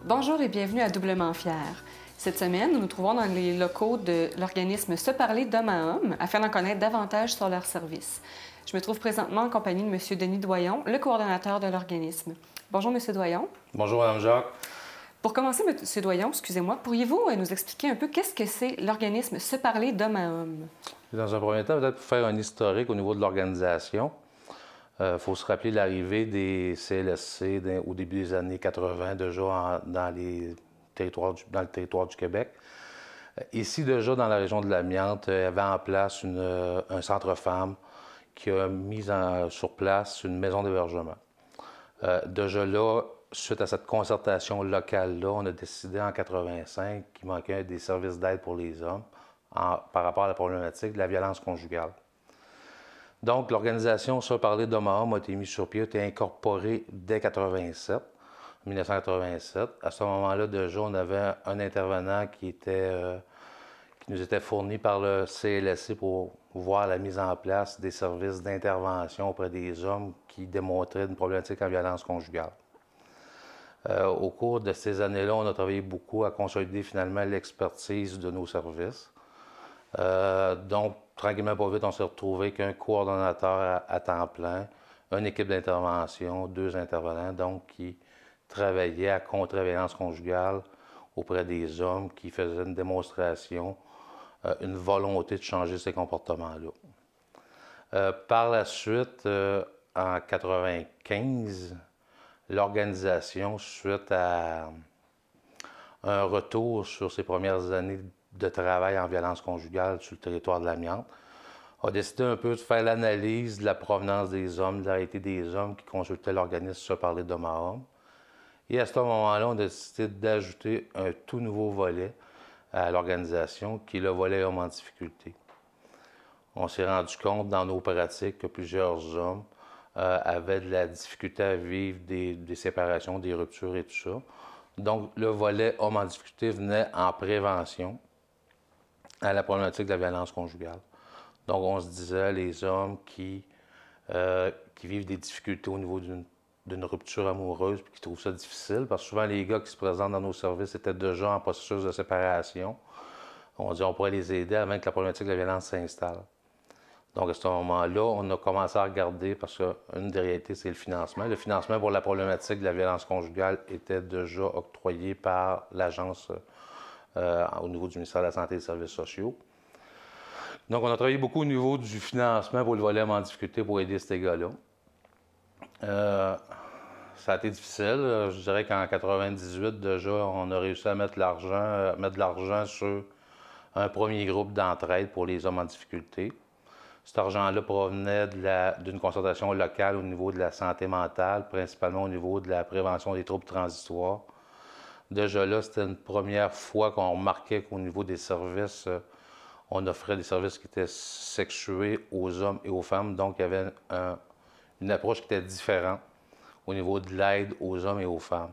Bonjour et bienvenue à Doublement Fier. Cette semaine, nous nous trouvons dans les locaux de l'organisme Se parler d'homme à homme afin d'en connaître davantage sur leurs services. Je me trouve présentement en compagnie de M. Denis Doyon, le coordonnateur de l'organisme. Bonjour, M. Doyon. Bonjour, Mme Jacques. Pour commencer, M. Doyon, excusez-moi, pourriez-vous nous expliquer un peu qu'est-ce que c'est l'organisme Se parler d'homme à homme? Dans un premier temps, peut-être pour faire un historique au niveau de l'organisation, il faut se rappeler l'arrivée des CLSC au début des années 80, déjà dans le territoire du Québec. Ici, déjà dans la région de l'Amiante, il y avait en place un centre femmes qui a mis sur place une maison d'hébergement. Déjà là, suite à cette concertation locale-là, on a décidé en 85 qu'il manquait des services d'aide pour les hommes par rapport à la problématique de la violence conjugale. Donc, l'organisation Se parler d'homme à homme a été mise sur pied, a été incorporée dès 1987. À ce moment-là, déjà, on avait un intervenant qui nous était fourni par le CLSC pour voir la mise en place des services d'intervention auprès des hommes qui démontraient une problématique en violence conjugale. Au cours de ces années-là, on a travaillé beaucoup à consolider finalement l'expertise de nos services. Donc, tranquillement pas vite, on s'est retrouvé qu'un coordonnateur à temps plein, une équipe d'intervention, 2 intervenants, donc qui travaillaient à contrer la violence conjugale auprès des hommes qui faisaient une démonstration, une volonté de changer ces comportements-là. Par la suite, en 1995, l'organisation, suite à un retour sur ses premières années de travail en violence conjugale sur le territoire de l'Amiante, a décidé un peu de faire l'analyse de la provenance des hommes, de la réalité des hommes qui consultaient l'organisme Se parler d'homme à homme. Et à ce moment-là, on a décidé d'ajouter un tout nouveau volet à l'organisation, qui est le volet homme en difficulté. On s'est rendu compte dans nos pratiques que plusieurs hommes avaient de la difficulté à vivre des séparations, des ruptures et tout ça. Donc, le volet homme en difficulté venait en prévention à la problématique de la violence conjugale. Donc, on se disait, les hommes qui vivent des difficultés au niveau d'une rupture amoureuse puis qui trouvent ça difficile, parce que souvent, les gars qui se présentent dans nos services étaient déjà en processus de séparation. On dit on pourrait les aider avant que la problématique de la violence s'installe. Donc, à ce moment-là, on a commencé à regarder, parce qu'une des réalités, c'est le financement. Le financement pour la problématique de la violence conjugale était déjà octroyé par l'agence au niveau du ministère de la Santé et des Services sociaux. Donc, on a travaillé beaucoup au niveau du financement pour le volet en difficulté pour aider ces gars-là. Ça a été difficile. Je dirais qu'en 98, déjà, on a réussi à mettre de l'argent sur un premier groupe d'entraide pour les hommes en difficulté. Cet argent-là provenait d'une concertation locale au niveau de la santé mentale, principalement au niveau de la prévention des troubles transitoires. Déjà là, c'était une première fois qu'on remarquait qu'au niveau des services, on offrait des services qui étaient sexués aux hommes et aux femmes. Donc, il y avait une approche qui était différente au niveau de l'aide aux hommes et aux femmes.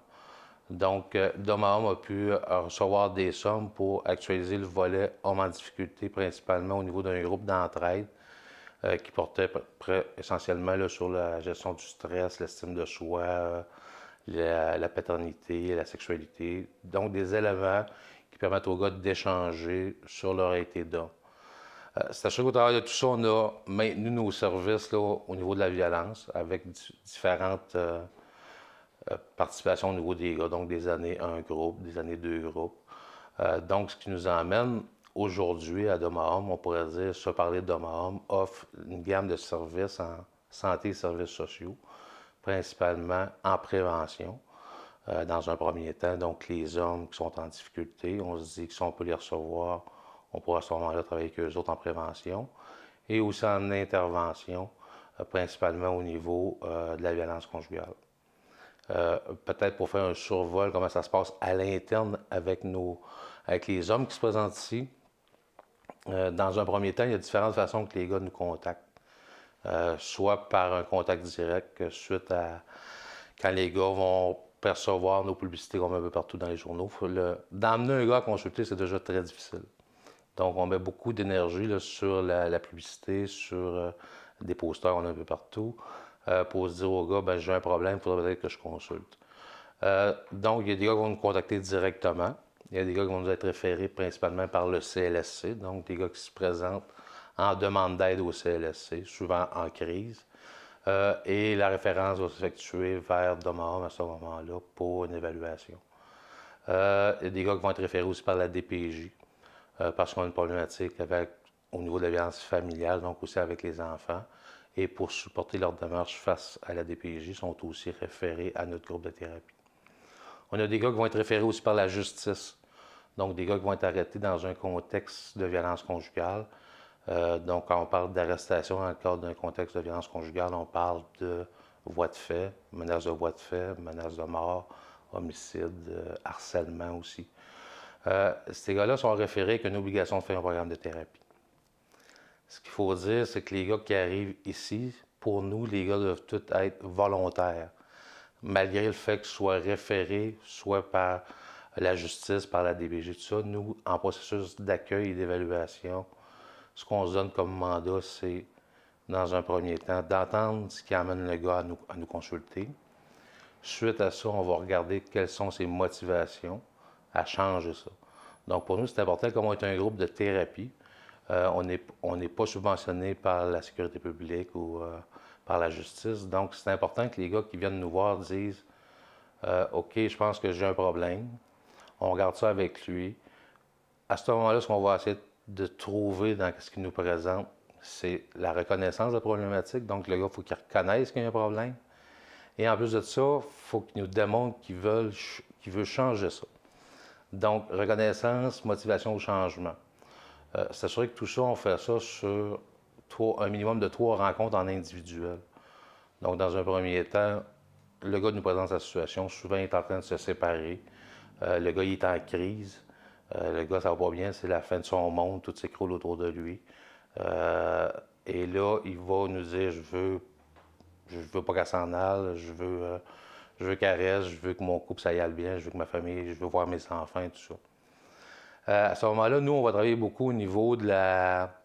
Donc, D'homme à homme a pu recevoir des sommes pour actualiser le volet homme en difficulté, principalement au niveau d'un groupe d'entraide qui portait essentiellement là, sur la gestion du stress, l'estime de soi, la paternité, la sexualité. Donc, des éléments qui permettent aux gars d'échanger sur leur réalité d'homme. C'est sûr qu'au travers de tout ça, on a maintenu nos services là, au niveau de la violence avec différentes participations au niveau des gars, donc des années 1 groupe, des années 2 groupes. Donc, ce qui nous emmène aujourd'hui à D'homme à homme, on pourrait dire Se parler d'homme à homme offre une gamme de services en santé et services sociaux, principalement en prévention. Dans un premier temps, donc les hommes qui sont en difficulté, on se dit que si on peut les recevoir, on pourra à ce moment-là travailler avec eux autres en prévention et aussi en intervention, principalement au niveau de la violence conjugale. Peut-être pour faire un survol, comment ça se passe à l'interne avec les hommes qui se présentent ici. Dans un premier temps, il y a différentes façons que les gars nous contactent. Soit par un contact direct, suite à quand les gars vont percevoir nos publicités qu'on met un peu partout dans les journaux. D'emmener un gars à consulter, c'est déjà très difficile. Donc, on met beaucoup d'énergie sur la publicité, sur des posters qu'on a un peu partout, pour se dire au gars, ben, j'ai un problème, il faudrait peut-être que je consulte. Donc, il y a des gars qui vont nous contacter directement. Il y a des gars qui vont nous être référés principalement par le CLSC, donc des gars qui se présentent en demande d'aide au CLSC, souvent en crise. Et la référence va s'effectuer vers Doma à ce moment-là pour une évaluation. Il y a des gars qui vont être référés aussi par la DPJ parce qu'on a une problématique au niveau de la violence familiale, donc aussi avec les enfants. Et pour supporter leur démarche face à la DPJ, ils sont aussi référés à notre groupe de thérapie. On a des gars qui vont être référés aussi par la justice, donc des gars qui vont être arrêtés dans un contexte de violence conjugale. Donc, quand on parle d'arrestation dans le cadre d'un contexte de violence conjugale, on parle de voies de fait, menaces de voies de fait, menaces de mort, homicide, harcèlement aussi. Ces gars-là sont référés avec une obligation de faire un programme de thérapie. Ce qu'il faut dire, c'est que les gars qui arrivent ici, pour nous, les gars doivent tous être volontaires, malgré le fait qu'ils soient référés, soit par la justice, par la DPJ, tout ça. Nous, en processus d'accueil et d'évaluation, ce qu'on se donne comme mandat, c'est, dans un premier temps, d'entendre ce qui amène le gars à nous consulter. Suite à ça, on va regarder quelles sont ses motivations à changer ça. Donc, pour nous, c'est important, comme on est un groupe de thérapie, on n'est pas subventionné par la sécurité publique ou par la justice. Donc, c'est important que les gars qui viennent nous voir disent OK, je pense que j'ai un problème. On regarde ça avec lui. À ce moment-là, ce qu'on va essayer de trouver dans ce qu'il nous présente, c'est la reconnaissance de la problématique. Donc, le gars, il faut qu'il reconnaisse qu'il y a un problème. Et en plus de ça, il faut qu'il nous démontre qu'il veut changer ça. Donc, reconnaissance, motivation au changement. S'assurer que tout ça, on fait ça sur un minimum de 3 rencontres en individuel. Donc, dans un premier temps, le gars nous présente sa situation. Souvent, il est en train de se séparer. Le gars, il est en crise. Le gars, ça va pas bien, c'est la fin de son monde, tout s'écroule autour de lui. Et là, il va nous dire, je veux pas qu'elle s'en aille, je veux qu'elle reste, je veux que mon couple, ça y aille bien, je veux que ma famille, je veux voir mes enfants, tout ça. À ce moment-là, nous, on va travailler beaucoup au niveau de la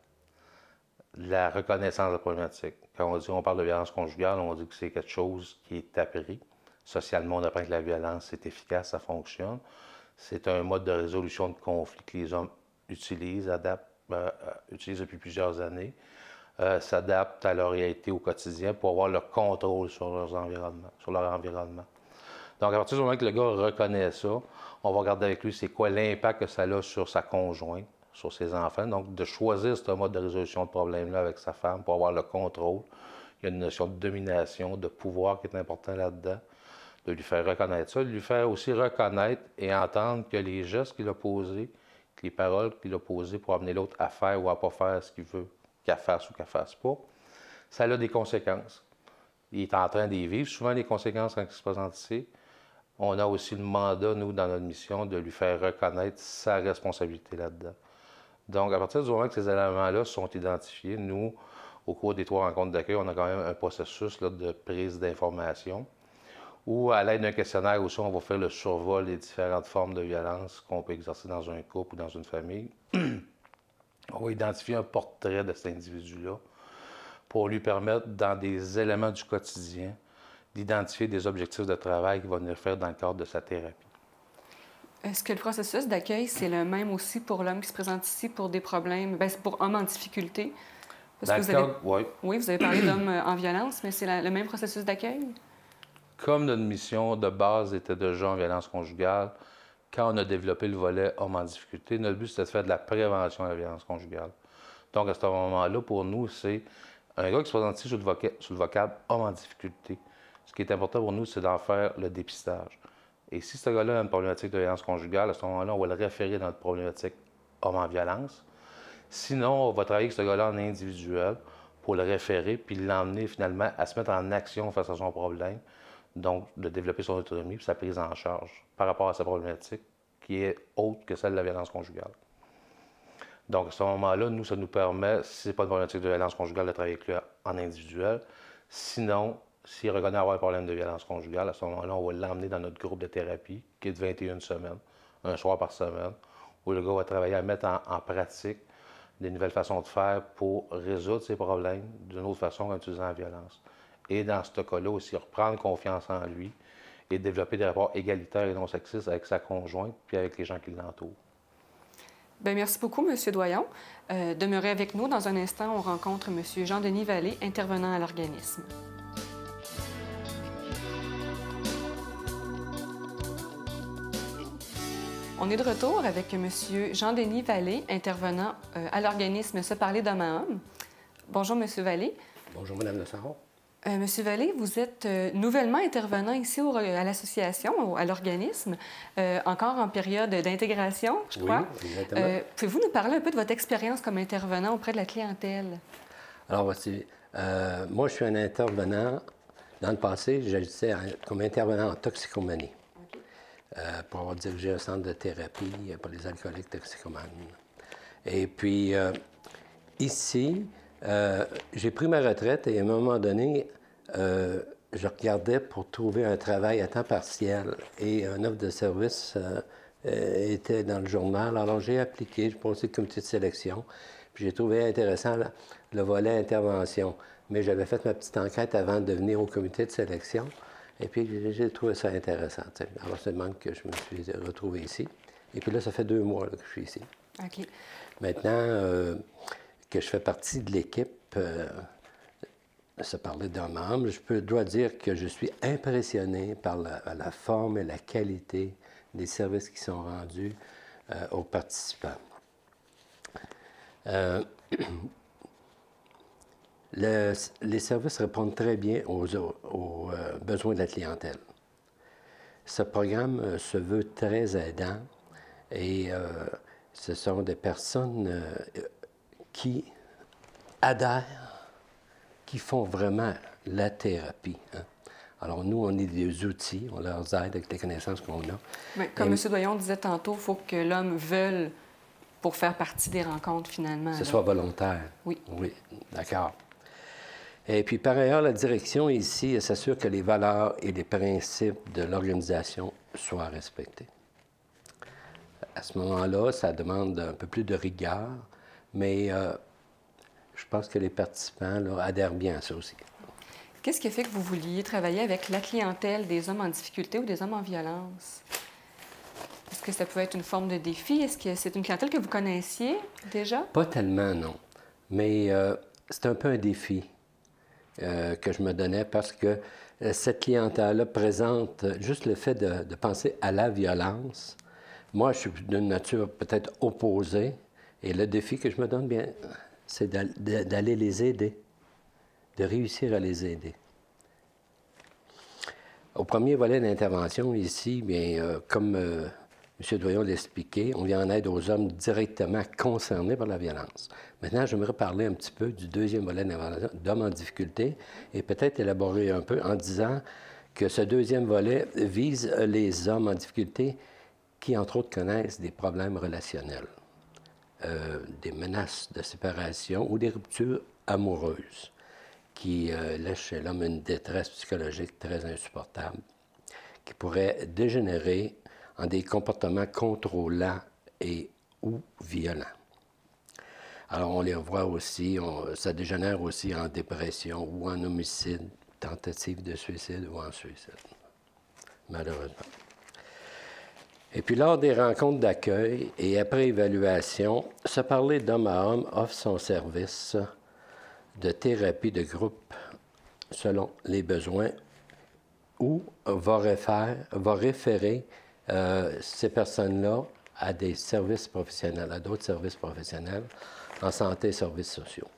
reconnaissance de la problématique. Quand on parle de violence conjugale, on dit que c'est quelque chose qui est appris. Socialement, on apprend que la violence, c'est efficace, ça fonctionne. C'est un mode de résolution de conflits que les hommes utilisent, utilisent depuis plusieurs années, s'adaptent à leur réalité au quotidien pour avoir le contrôle sur leur environnement. Donc, à partir du moment que le gars reconnaît ça, on va regarder avec lui c'est quoi l'impact que ça a sur sa conjointe, sur ses enfants. Donc, de choisir ce mode de résolution de problème-là avec sa femme pour avoir le contrôle. Il y a une notion de domination, de pouvoir qui est important là-dedans, de lui faire reconnaître ça, de lui faire aussi reconnaître et entendre que les gestes qu'il a posés, que les paroles qu'il a posées pour amener l'autre à faire ou à ne pas faire ce qu'il veut qu'elle fasse ou qu'elle ne fasse pas, ça a des conséquences. Il est en train d'y vivre souvent les conséquences quand il se présente ici. On a aussi le mandat, nous, dans notre mission, de lui faire reconnaître sa responsabilité là-dedans. Donc, à partir du moment que ces éléments-là sont identifiés, nous, au cours des 3 rencontres d'accueil, on a quand même un processus là, de prise d'information où, à l'aide d'un questionnaire aussi, on va faire le survol des différentes formes de violence qu'on peut exercer dans un couple ou dans une famille. On va identifier un portrait de cet individu-là pour lui permettre, dans des éléments du quotidien, d'identifier des objectifs de travail qu'il va venir faire dans le cadre de sa thérapie. Est-ce que le processus d'accueil, c'est le même aussi pour l'homme qui se présente ici pour des problèmes, c'est pour homme en difficulté? Parce que oui, vous avez parlé d'hommes en violence, mais c'est le même processus d'accueil? Comme notre mission de base était déjà en violence conjugale, quand on a développé le volet homme en difficulté, notre but c'était de faire de la prévention à la violence conjugale. Donc à ce moment-là, pour nous, c'est un gars qui se présente ici sur le vocable homme en difficulté. Ce qui est important pour nous, c'est d'en faire le dépistage. Et si ce gars-là a une problématique de violence conjugale, à ce moment-là, on va le référer dans notre problématique homme en violence. Sinon, on va travailler avec ce gars-là en individuel pour le référer puis l'emmener finalement à se mettre en action face à son problème. Donc, de développer son autonomie et sa prise en charge par rapport à sa problématique qui est autre que celle de la violence conjugale. Donc, à ce moment-là, nous, ça nous permet, si ce n'est pas une problématique de violence conjugale, de travailler avec lui en individuel. Sinon, s'il reconnaît avoir un problème de violence conjugale, à ce moment-là, on va l'emmener dans notre groupe de thérapie qui est de 21 semaines, un soir par semaine, où le gars va travailler à mettre en pratique des nouvelles façons de faire pour résoudre ses problèmes d'une autre façon qu'en utilisant la violence. Et dans ce cas-là aussi, reprendre confiance en lui et développer des rapports égalitaires et non sexistes avec sa conjointe puis avec les gens qui l'entourent. Bien, merci beaucoup, M. Doyon. Demeurez avec nous. Dans un instant, on rencontre M. Jean-Denis Vallée, intervenant à l'organisme. On est de retour avec M. Jean-Denis Vallée, intervenant à l'organisme Se parler d'homme à homme. Bonjour, M. Vallée. Bonjour, Mme Lessaron. Monsieur Vallée, vous êtes nouvellement intervenant ici à l'association, à l'organisme, encore en période d'intégration, je crois. Oui, exactement. Pouvez-vous nous parler un peu de votre expérience comme intervenant auprès de la clientèle? Alors, voici. Moi, je suis un intervenant. Dans le passé, j'agissais comme intervenant en toxicomanie pour avoir dirigé un centre de thérapie pour les alcooliques toxicomanes. Et puis, ici, j'ai pris ma retraite et à un moment donné, je regardais pour trouver un travail à temps partiel et un offre de service était dans le journal. Alors j'ai appliqué, j'ai passé le comité de sélection, puis j'ai trouvé intéressant le volet intervention. Mais j'avais fait ma petite enquête avant de venir au comité de sélection et puis j'ai trouvé ça intéressant. T'sais. Alors c'est de même que je me suis retrouvé ici. Et puis là, ça fait 2 mois là, que je suis ici. OK. Maintenant que je fais partie de l'équipe, ça parlait d'homme à homme, je dois dire que je suis impressionné par la forme et la qualité des services qui sont rendus aux participants. Les services répondent très bien aux besoins de la clientèle. Ce programme se veut très aidant et ce sont des personnes qui adhèrent, qui font vraiment la thérapie. Hein. Alors, nous, on est des outils, on leur aide avec les connaissances qu'on a. Mais comme M. Doyon disait tantôt, il faut que l'homme veuille pour faire partie des rencontres, finalement. Que ce soit volontaire. Oui. Oui, d'accord. Et puis, par ailleurs, la direction ici s'assure que les valeurs et les principes de l'organisation soient respectés. À ce moment-là, ça demande un peu plus de rigueur, mais je pense que les participants là, adhèrent bien à ça aussi. Qu'est-ce qui a fait que vous vouliez travailler avec la clientèle des hommes en difficulté ou des hommes en violence? Est-ce que ça peut être une forme de défi? Est-ce que c'est une clientèle que vous connaissiez déjà? Pas tellement, non. Mais c'est un peu un défi que je me donnais parce que cette clientèle-là présente juste le fait de penser à la violence. Moi, je suis d'une nature peut-être opposée et le défi que je me donne bien, c'est d'aller les aider, de réussir à les aider. Au premier volet d'intervention, ici, bien, comme M. Doyon l'a expliqué, on vient en aide aux hommes directement concernés par la violence. Maintenant, j'aimerais parler un petit peu du deuxième volet d'intervention, d'hommes en difficulté, et peut-être élaborer un peu en disant que ce deuxième volet vise les hommes en difficulté qui, entre autres, connaissent des problèmes relationnels. Des menaces de séparation ou des ruptures amoureuses qui laissent chez l'homme une détresse psychologique très insupportable qui pourrait dégénérer en des comportements contrôlants et ou violents. Alors, on les voit aussi, ça dégénère aussi en dépression ou en homicide, tentative de suicide ou en suicide, malheureusement. Et puis, lors des rencontres d'accueil et après évaluation, Se parler d'homme à homme offre son service de thérapie de groupe selon les besoins ou va référer ces personnes-là à des services professionnels, à d'autres services professionnels en santé et services sociaux.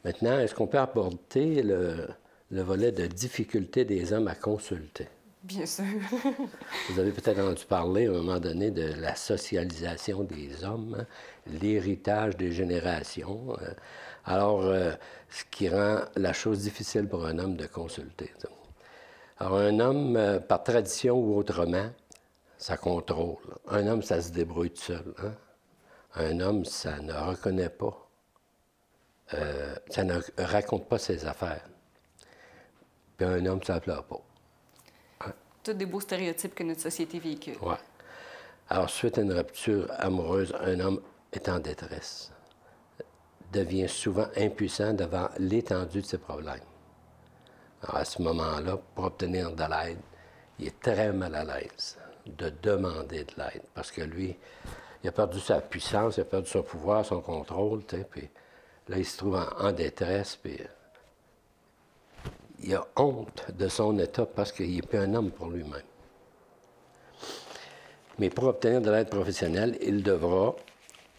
Maintenant, est-ce qu'on peut aborder le volet de difficulté des hommes à consulter? Bien sûr. Vous avez peut-être entendu parler à un moment donné de la socialisation des hommes, hein, l'héritage des générations. Alors, ce qui rend la chose difficile pour un homme de consulter. Alors, un homme, par tradition ou autrement, ça contrôle. Un homme, ça se débrouille tout seul. Hein? Un homme, ça ne reconnaît pas. Ça ne raconte pas ses affaires. Puis un homme, ça ne pleure pas. Tous des beaux stéréotypes que notre société véhicule. Oui. Alors, suite à une rupture amoureuse, un homme est en détresse, devient souvent impuissant devant l'étendue de ses problèmes. Alors, à ce moment-là, pour obtenir de l'aide, il est très mal à l'aise de demander de l'aide parce que lui, il a perdu sa puissance, il a perdu son pouvoir, son contrôle, tu sais, puis là, il se trouve en détresse, puis il a honte de son état parce qu'il n'est plus un homme pour lui-même. Mais pour obtenir de l'aide professionnelle, il devra,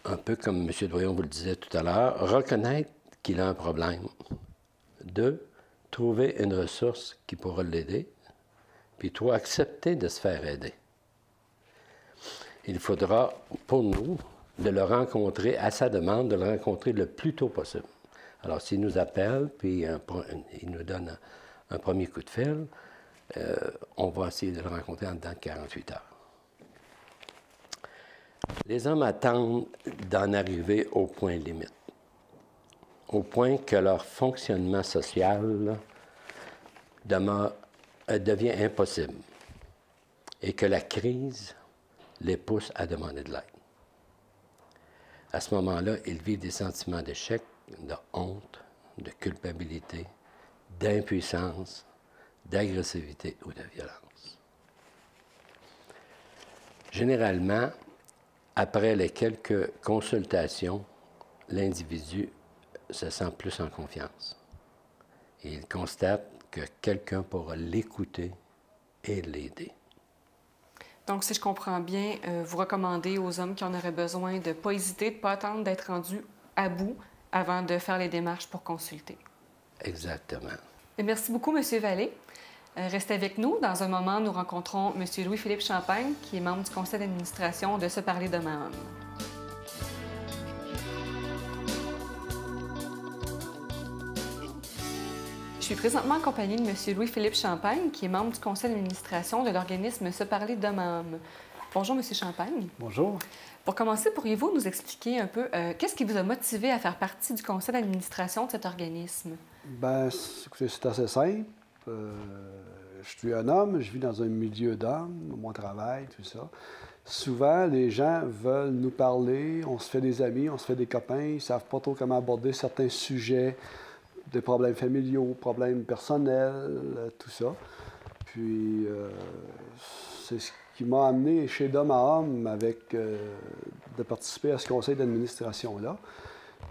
un peu comme M. Doyon vous le disait tout à l'heure, reconnaître qu'il a un problème. 2, trouver une ressource qui pourra l'aider. Puis 3, accepter de se faire aider. Il faudra, pour nous, de le rencontrer à sa demande, de le rencontrer le plus tôt possible. Alors, s'il nous appelle, puis il nous donne un premier coup de fil, on va essayer de le rencontrer en dedans de 48 heures. Les hommes attendent d'en arriver au point limite, au point que leur fonctionnement social devient impossible et que la crise les pousse à demander de l'aide. À ce moment-là, ils vivent des sentiments d'échec, de honte, de culpabilité, d'impuissance, d'agressivité ou de violence. Généralement, après les quelques consultations, l'individu se sent plus en confiance. Et il constate que quelqu'un pourra l'écouter et l'aider. Donc, si je comprends bien, vous recommandez aux hommes qui en auraient besoin de ne pas hésiter, de ne pas attendre d'être rendus à bout avant de faire les démarches pour consulter. Exactement. Et merci beaucoup, M. Vallée. Restez avec nous. Dans un moment, nous rencontrons M. Louis-Philippe Champagne, qui est membre du conseil d'administration de Se parler d'homme à homme. Je suis présentement accompagnée de M. Louis-Philippe Champagne, qui est membre du conseil d'administration de l'organisme Se parler d'homme à homme. Bonjour, M. Champagne. Bonjour. Pour commencer, pourriez-vous nous expliquer un peu qu'est-ce qui vous a motivé à faire partie du conseil d'administration de cet organisme? Bien, écoutez, c'est assez simple. Je suis un homme, je vis dans un milieu d'hommes, mon travail, tout ça. Souvent, les gens veulent nous parler, on se fait des amis, on se fait des copains, ils ne savent pas trop comment aborder certains sujets, des problèmes familiaux, problèmes personnels, tout ça. Puis, c'est ce qui m'a amené chez d'homme à homme de participer à ce conseil d'administration-là.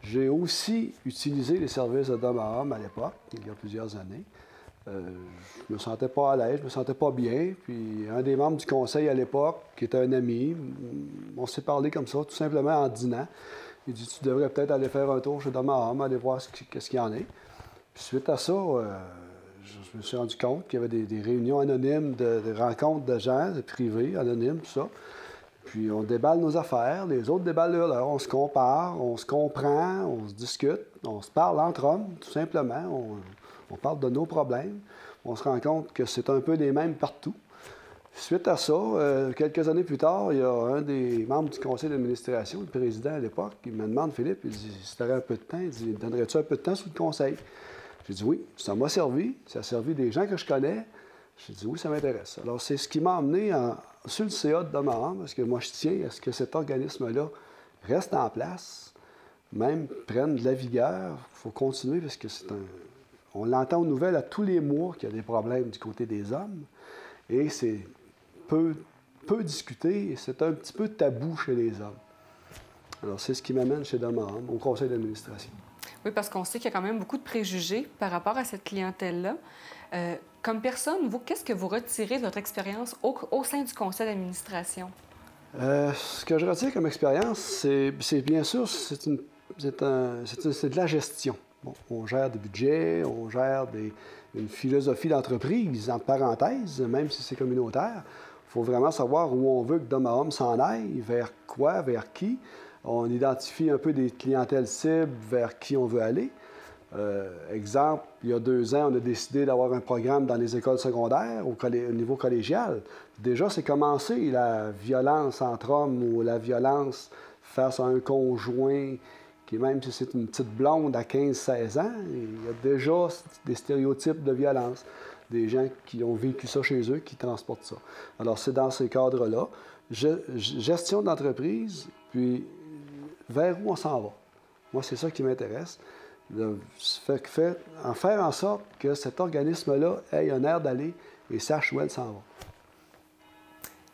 J'ai aussi utilisé les services de d'homme à homme à l'époque, il y a plusieurs années. Je me sentais pas à l'aise, je me sentais pas bien. Puis un des membres du conseil à l'époque, qui était un ami, on s'est parlé comme ça, tout simplement en dînant. Il dit, tu devrais peut-être aller faire un tour chez d'homme à homme, aller voir qu'est-ce qu'il y en a. Puis suite à ça, je me suis rendu compte qu'il y avait des réunions anonymes, des rencontres de gens, de privés, anonymes, tout ça. Puis on déballe nos affaires, les autres déballent leurs, on se compare, on se comprend, on se discute, on se parle entre hommes, tout simplement. On parle de nos problèmes. On se rend compte que c'est un peu les mêmes partout. Suite à ça, quelques années plus tard, il y a un des membres du conseil d'administration, le président à l'époque, qui me demande, Philippe, il dit, si tu aurais un peu de temps, il dit, donnerais-tu un peu de temps sous le conseil? J'ai dit oui, ça m'a servi, ça a servi des gens que je connais. J'ai dit oui, ça m'intéresse. Alors, c'est ce qui m'a amené sur le CA de d'homme à homme, parce que moi, je tiens à ce que cet organisme-là reste en place, même prenne de la vigueur. Il faut continuer, parce que on l'entend aux nouvelles à tous les mois qu'il y a des problèmes du côté des hommes, et c'est peu discuté, et c'est un petit peu tabou chez les hommes. Alors, c'est ce qui m'amène chez d'homme à homme, au conseil d'administration. Oui, parce qu'on sait qu'il y a quand même beaucoup de préjugés par rapport à cette clientèle-là. Comme personne, vous, qu'est-ce que vous retirez de votre expérience au sein du conseil d'administration? Ce que je retire comme expérience, c'est bien sûr, c'est de la gestion. Bon, on gère des budgets, on gère une philosophie d'entreprise, en parenthèse, même si c'est communautaire. Il faut vraiment savoir où on veut que d'homme à homme s'en aille, vers quoi, vers qui. On identifie un peu des clientèles cibles vers qui on veut aller. Exemple, il y a 2 ans, on a décidé d'avoir un programme dans les écoles secondaires au niveau collégial. Déjà, c'est commencé, la violence entre hommes ou la violence face à un conjoint qui, même si c'est une petite blonde à 15-16 ans, il y a déjà des stéréotypes de violence. Des gens qui ont vécu ça chez eux, qui transportent ça. Alors, c'est dans ces cadres-là. Gestion d'entreprise, puis vers où on s'en va. Moi, c'est ça qui m'intéresse. en faire en sorte que cet organisme-là ait un air d'aller et sache où elle s'en va.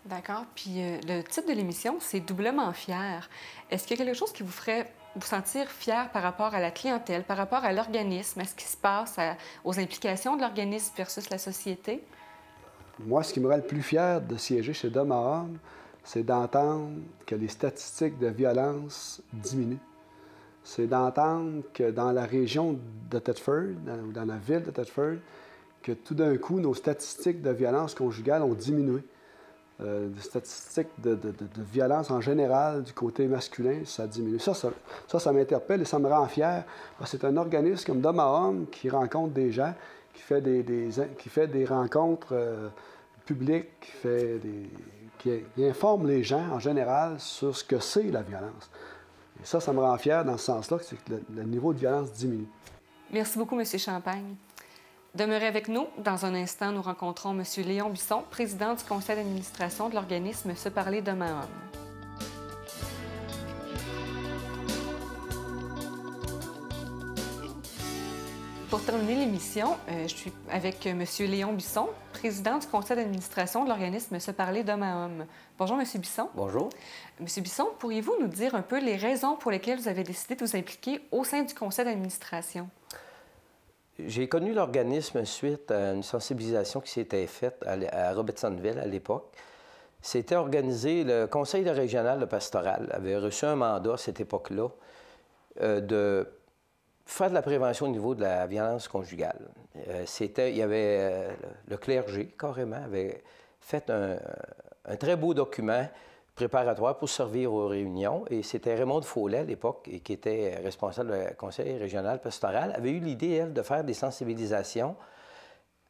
D'accord. Puis le titre de l'émission, c'est Doublement fier. Est-ce qu'il y a quelque chose qui vous ferait vous sentir fier par rapport à la clientèle, par rapport à l'organisme, à ce qui se passe, aux implications de l'organisme versus la société? Moi, ce qui me rend le plus fier de siéger chez D'Homme à Homme, c'est d'entendre que les statistiques de violence diminuent. C'est d'entendre que dans la région de Thetford, dans la ville de Thetford, que tout d'un coup, nos statistiques de violence conjugale ont diminué. Des statistiques de violence en général du côté masculin, ça diminue. Ça m'interpelle et ça me rend fier. C'est un organisme comme D'Homme à Homme qui rencontre des gens, qui fait des rencontres publiques, qui informe les gens en général sur ce que c'est la violence. Et ça me rend fier dans ce sens-là, c'est que le niveau de violence diminue. Merci beaucoup, M. Champagne. Demeurez avec nous. Dans un instant, nous rencontrons M. Léon Bisson, président du conseil d'administration de l'organisme Se parler d'homme à homme. Pour terminer l'émission, je suis avec M. Léon Bisson, président du conseil d'administration de l'organisme Se parler d'homme à homme. Bonjour, M. Bisson. Bonjour. M. Bisson, pourriez-vous nous dire un peu les raisons pour lesquelles vous avez décidé de vous impliquer au sein du conseil d'administration? J'ai connu l'organisme suite à une sensibilisation qui s'était faite à Robertsonville à l'époque. C'était organisé, le conseil régional de pastoral avait reçu un mandat à cette époque-là de faire de la prévention au niveau de la violence conjugale. Il y avait le clergé, carrément, avait fait un très beau document préparatoire pour servir aux réunions. Et c'était Raymond Follet, à l'époque, qui était responsable du conseil régional pastoral, avait eu l'idée, elle, de faire des sensibilisations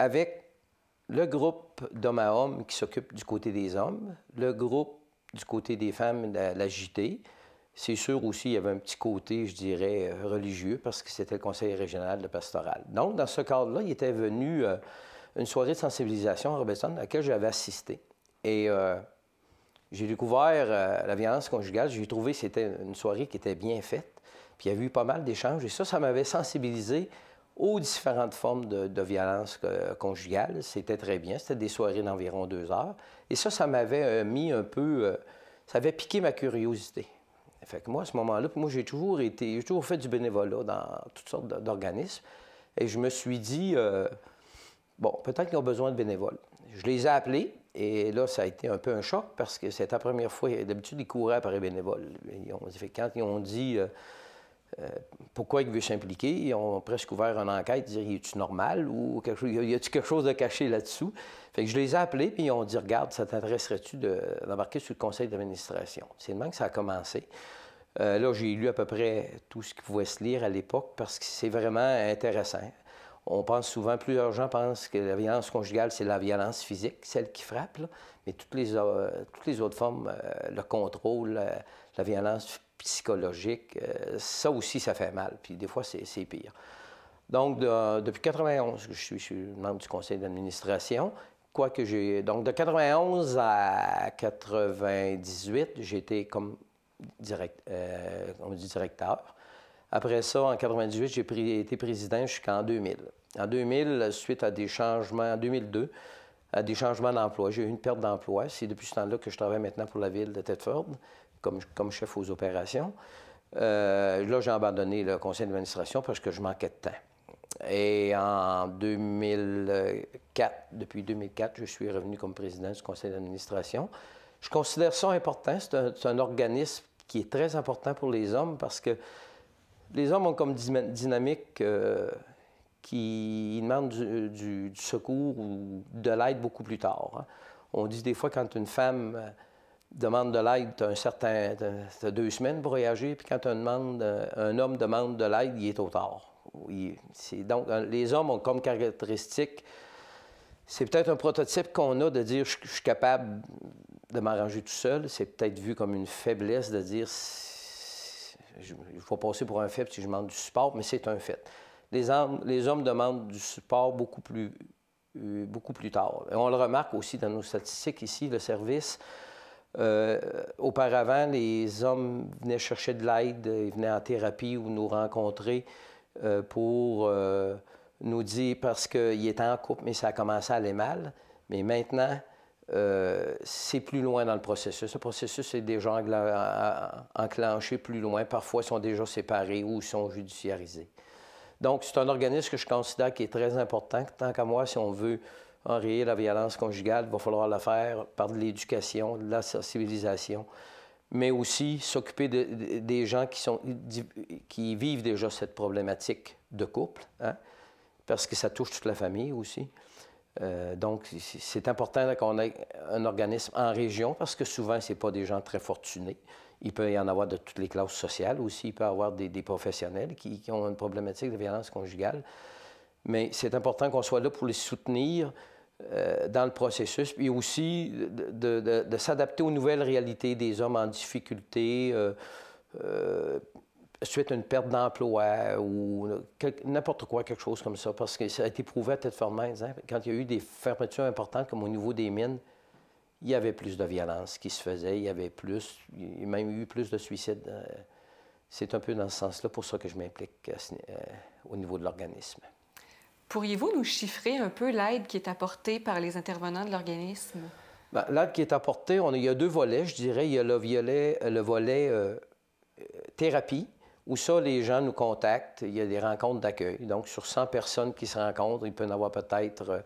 avec le groupe d'hommes à hommes qui s'occupe du côté des hommes, le groupe du côté des femmes, la JT. C'est sûr aussi, il y avait un petit côté, je dirais, religieux, parce que c'était le conseil régional de pastoral. Donc, dans ce cadre-là, il était venu une soirée de sensibilisation à Robertson, à laquelle j'avais assisté. Et j'ai découvert la violence conjugale. J'ai trouvé que c'était une soirée qui était bien faite. Puis il y avait eu pas mal d'échanges. Et ça m'avait sensibilisé aux différentes formes de violence conjugale. C'était très bien. C'était des soirées d'environ 2 heures. Et ça m'avait mis un peu... ça avait piqué ma curiosité. Fait que moi, à ce moment-là, j'ai toujours fait du bénévolat dans toutes sortes d'organismes. Et je me suis dit, bon, peut-être qu'ils ont besoin de bénévoles. Je les ai appelés. Et là, ça a été un peu un choc parce que c'était la première fois. D'habitude, ils couraient après les bénévoles. Quand ils ont dit pourquoi ils veulent s'impliquer, ils ont presque ouvert une enquête, dire est-tu normal ou quelque chose, y a-t-il quelque chose de caché là-dessous? Fait que je les ai appelés puis ils ont dit regarde, ça t'intéresserait-tu d'embarquer sur le conseil d'administration? C'est de même que ça a commencé. Là, j'ai lu à peu près tout ce qui pouvait se lire à l'époque parce que c'est vraiment intéressant. On pense souvent, plusieurs gens pensent que la violence conjugale, c'est la violence physique, celle qui frappe, là. Mais toutes les autres formes, le contrôle, la violence psychologique, ça aussi, ça fait mal. Puis des fois, c'est pire. Donc, depuis 91, je suis membre du conseil d'administration. Donc, de 91 à 98, j'ai été comme directeur. Après ça, en 98, j'ai été président jusqu'en 2000. En 2000, suite à des changements, en 2002, à des changements d'emploi, j'ai eu une perte d'emploi. C'est depuis ce temps-là que je travaille maintenant pour la ville de Thetford, comme chef aux opérations. Là, j'ai abandonné le conseil d'administration parce que je manquais de temps. Et en 2004, depuis 2004, je suis revenu comme président du conseil d'administration. Je considère ça important. C'est un organisme qui est très important pour les hommes parce que les hommes ont comme dynamique qui demandent du secours ou de l'aide beaucoup plus tard. Hein. On dit des fois quand une femme demande de l'aide, t'as 2 semaines pour réagir, puis quand un homme demande de l'aide, il est trop tard. Donc, les hommes ont comme caractéristique, c'est peut-être un prototype qu'on a de dire je suis capable de m'arranger tout seul. C'est peut-être vu comme une faiblesse de dire il faut passer pour un faible si je demande du support, mais c'est un fait. Les hommes demandent du support beaucoup plus tard. Et on le remarque aussi dans nos statistiques ici, le service. Auparavant, les hommes venaient chercher de l'aide, ils venaient en thérapie ou nous rencontrer pour nous dire, parce qu'il était en couple, mais ça a commencé à aller mal. Mais maintenant, c'est plus loin dans le processus. Le processus est déjà enclenché plus loin. Parfois, ils sont déjà séparés ou ils sont judiciarisés. Donc, c'est un organisme que je considère qui est très important. Tant qu'à moi, si on veut enrayer la violence conjugale, il va falloir le faire par de l'éducation, de la sensibilisation, mais aussi s'occuper des gens qui vivent déjà cette problématique de couple, hein, parce que ça touche toute la famille aussi. Donc, c'est important qu'on ait un organisme en région, parce que souvent, ce n'est pas des gens très fortunés. Il peut y en avoir de toutes les classes sociales aussi. Il peut y avoir des professionnels qui ont une problématique de violence conjugale. Mais c'est important qu'on soit là pour les soutenir dans le processus, puis aussi de s'adapter aux nouvelles réalités des hommes en difficulté, suite à une perte d'emploi ou n'importe quoi, quelque chose comme ça, parce que ça a été prouvé à tête formaise. Hein? Quand il y a eu des fermetures importantes, comme au niveau des mines, il y avait plus de violence qui se faisait, il y a même eu plus de suicides. C'est un peu dans ce sens-là pour ça que je m'implique au niveau de l'organisme. Pourriez-vous nous chiffrer un peu l'aide qui est apportée par les intervenants de l'organisme? Bien, l'aide qui est apportée, il y a deux volets, je dirais. Il y a le volet thérapie, où ça, les gens nous contactent. Il y a des rencontres d'accueil. Donc, sur 100 personnes qui se rencontrent, il peut y en avoir peut-être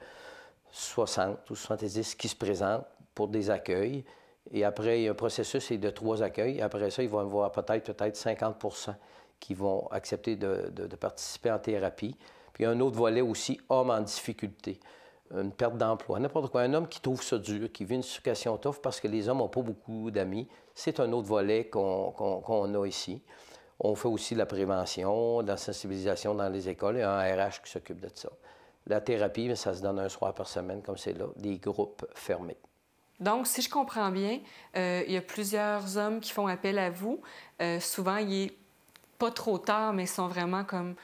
60 ou 70 qui se présentent pour des accueils. Et après, il y a un processus de 3 accueils. Après ça, il va y avoir peut-être 50 qui vont accepter de participer en thérapie. Puis il y a un autre volet aussi, homme en difficulté, une perte d'emploi, n'importe quoi. Un homme qui trouve ça dur, qui vit une situation tough parce que les hommes n'ont pas beaucoup d'amis, c'est un autre volet qu'on a ici. On fait aussi de la prévention, de la sensibilisation dans les écoles. Il y a un RH qui s'occupe de ça. La thérapie, ça se donne un soir par semaine, comme c'est là, des groupes fermés. Donc, si je comprends bien, il y a plusieurs hommes qui font appel à vous. Souvent, il n'est pas trop tard, mais ils sont vraiment comme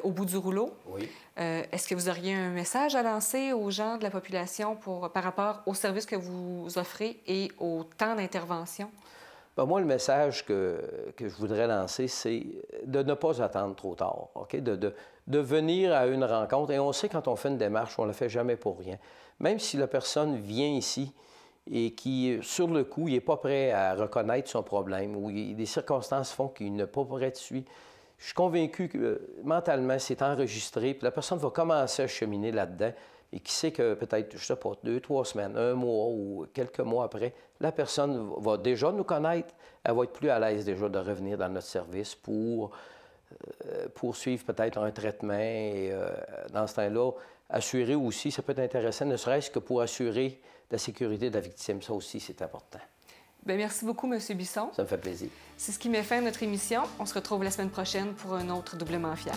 au bout du rouleau. Oui. Est-ce que vous auriez un message à lancer aux gens de la population par rapport aux services que vous offrez et au temps d'intervention? Bien, moi, le message que je voudrais lancer, c'est de ne pas attendre trop tard, OK? De venir à une rencontre. Et on sait quand on fait une démarche, on ne la fait jamais pour rien. Même si la personne vient ici et qui, sur le coup, il n'est pas prêt à reconnaître son problème ou des circonstances font qu'il n'est pas prêt de suivre, je suis convaincu que mentalement, c'est enregistré, puis la personne va commencer à cheminer là-dedans et qui sait que peut-être, je ne sais pas, 2, 3 semaines, 1 mois ou quelques mois après, la personne va déjà nous connaître, elle va être plus à l'aise déjà de revenir dans notre service pour suivre peut-être un traitement et dans ce temps-là, assurer aussi, ça peut être intéressant, ne serait-ce que pour assurer la sécurité de la victime. Ça aussi, c'est important. Bien, merci beaucoup, M. Bisson. Ça me fait plaisir. C'est ce qui met fin à notre émission. On se retrouve la semaine prochaine pour un autre Doublement fier.